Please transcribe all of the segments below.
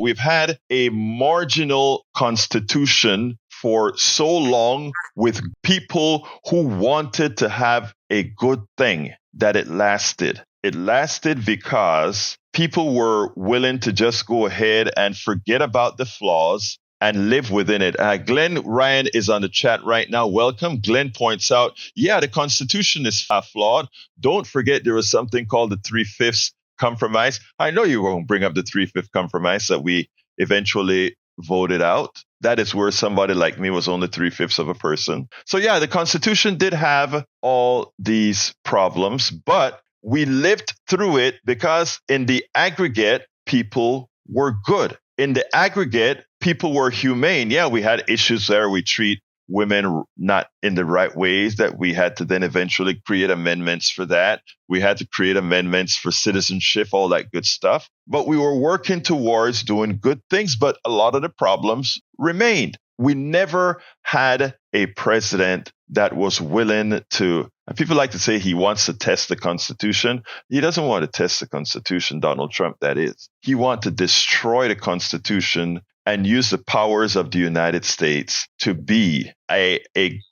we've had a marginal constitution for so long with people who wanted to have a good thing that it lasted. It lasted because people were willing to just go ahead and forget about the flaws and live within it. Glenn Ryan is on the chat right now. Welcome. Glenn points out, yeah, the Constitution is flawed. Don't forget there was something called the 3/5 compromise. I know you won't bring up the 3/5 compromise that we eventually voted out. That is where somebody like me was only 3/5 of a person. So yeah, the Constitution did have all these problems, but we lived through it because in the aggregate, people were good. In the aggregate, people were humane. Yeah, we had issues there. We treat women not in the right ways, that we had to then eventually create amendments for that. We had to create amendments for citizenship, all that good stuff. But we were working towards doing good things, but a lot of the problems remained. We never had a president that was willing to, and people like to say he wants to test the Constitution. He doesn't want to test the Constitution, Donald Trump, that is. He wants to destroy the Constitution and use the powers of the United States to be a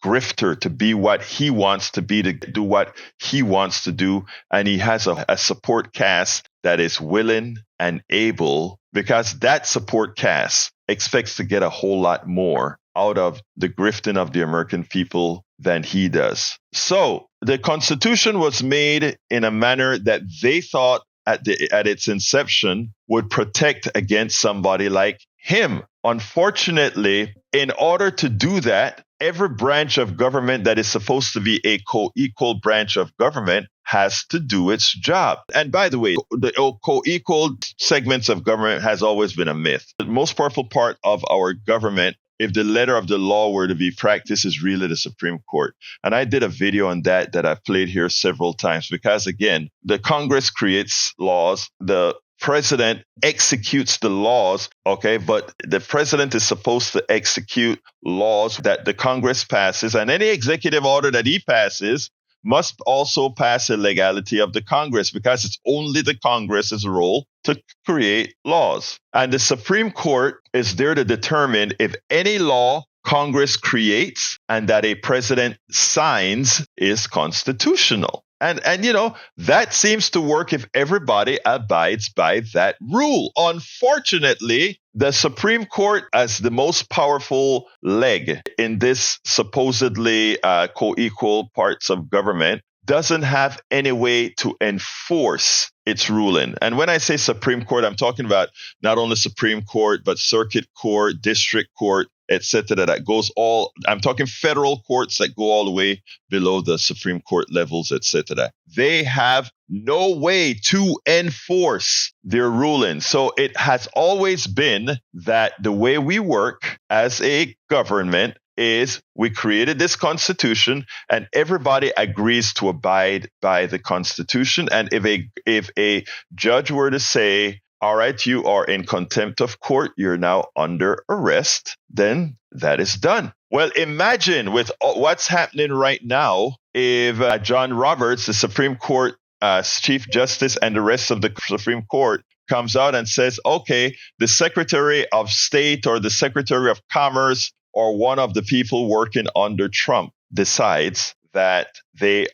grifter, to be what he wants to be, to do what he wants to do. And he has a support cast that is willing and able, because that support cast expects to get a whole lot more out of the grifting of the American people than he does. So the Constitution was made in a manner that they thought at its inception would protect against somebody like him. Unfortunately, in order to do that, every branch of government that is supposed to be a co-equal branch of government has to do its job. And by the way, the co-equal segments of government has always been a myth. The most powerful part of our government, if the letter of the law were to be practiced, is really the Supreme Court. And I did a video on that I've played here several times because, again, the Congress creates laws. The president executes the laws, okay? But the president is supposed to execute laws that the Congress passes, and any executive order that he passes must also pass the legality of the Congress, because it's only the Congress's role to create laws. And the Supreme Court is there to determine if any law Congress creates and that a president signs is constitutional. And you know, that seems to work if everybody abides by that rule. Unfortunately, the Supreme Court, as the most powerful leg in this supposedly co-equal parts of government, doesn't have any way to enforce its ruling. And when I say Supreme Court, I'm talking about not only Supreme Court, but Circuit Court, District Court, etc. That goes all, I'm talking federal courts that go all the way below the Supreme Court levels, etc. They have no way to enforce their ruling. So it has always been that the way we work as a government is we created this Constitution and everybody agrees to abide by the Constitution. And if a judge were to say, all right, you are in contempt of court, you're now under arrest, then that is done. Well, imagine with what's happening right now, if John Roberts, the Supreme Court Chief Justice, and the rest of the Supreme Court comes out and says, okay, the Secretary of State or the Secretary of Commerce or one of the people working under Trump decides that the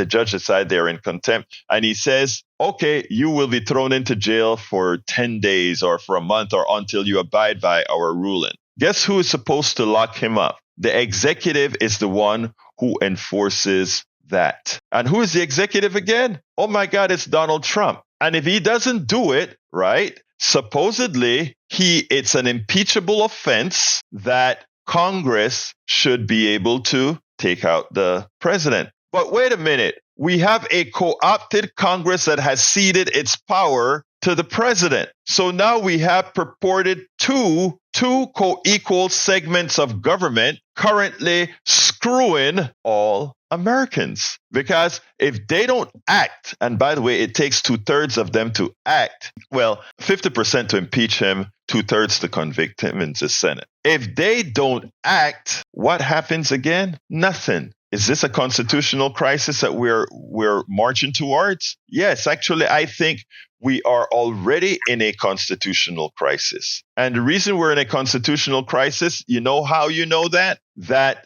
judge decides they're in contempt. And he says, okay, you will be thrown into jail for 10 days or for a month or until you abide by our ruling. Guess who is supposed to lock him up? The executive is the one who enforces that. And who is the executive again? Oh my God, it's Donald Trump. And if he doesn't do it, right, supposedly it's an impeachable offense that Congress should be able to take out the president. But wait a minute. We have a co-opted Congress that has ceded its power to the president. So now we have purported two co-equal segments of government currently screwing all Americans. Because if they don't act, and by the way, it takes 2/3 of them to act, well, 50% to impeach him, 2/3 to convict him in the Senate. If they don't act, what happens again? Nothing. Is this a constitutional crisis that we're marching towards? Yes, actually, I think we are already in a constitutional crisis. And the reason we're in a constitutional crisis, you know how you know that? That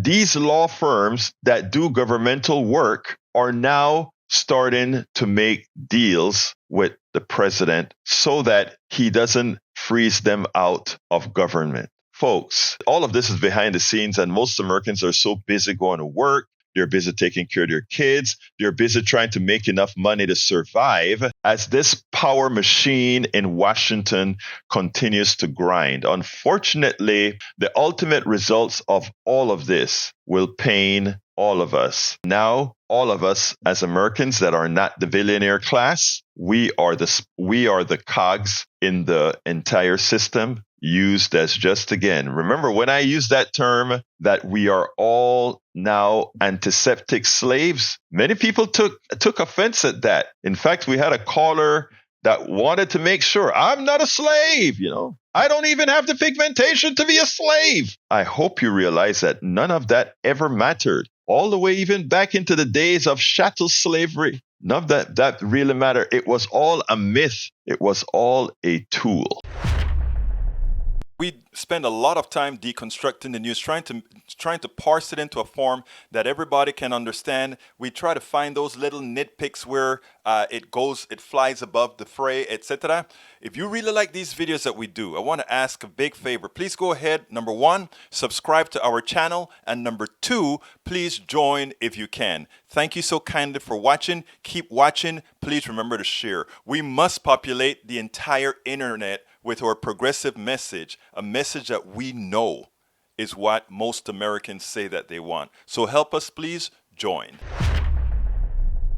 these law firms that do governmental work are now starting to make deals with the president so that he doesn't freeze them out of government. Folks, all of this is behind the scenes, and most Americans are so busy going to work. They're busy taking care of their kids. They're busy trying to make enough money to survive as this power machine in Washington continues to grind. Unfortunately, the ultimate results of all of this will pain all of us. Now, all of us as Americans that are not the billionaire class, we are the cogs in the entire system, used as just, again, remember when I used that term that we are all now antiseptic slaves, many people took offense at that. In fact, we had a caller that wanted to make sure I'm not a slave, I don't even have the pigmentation to be a slave. I hope you realize that none of that ever mattered, all the way even back into the days of chattel slavery. None of that really mattered. It was all a myth. It was all a tool. We spend a lot of time deconstructing the news, trying to parse it into a form that everybody can understand. We try to find those little nitpicks where it flies above the fray, etc. If you really like these videos that we do, I want to ask a big favor. Please go ahead. Number one, subscribe to our channel. And number two, please join if you can. Thank you so kindly for watching. Keep watching. Please remember to share. We must populate the entire internet with our progressive message, a message that we know is what most Americans say that they want. So help us, please join.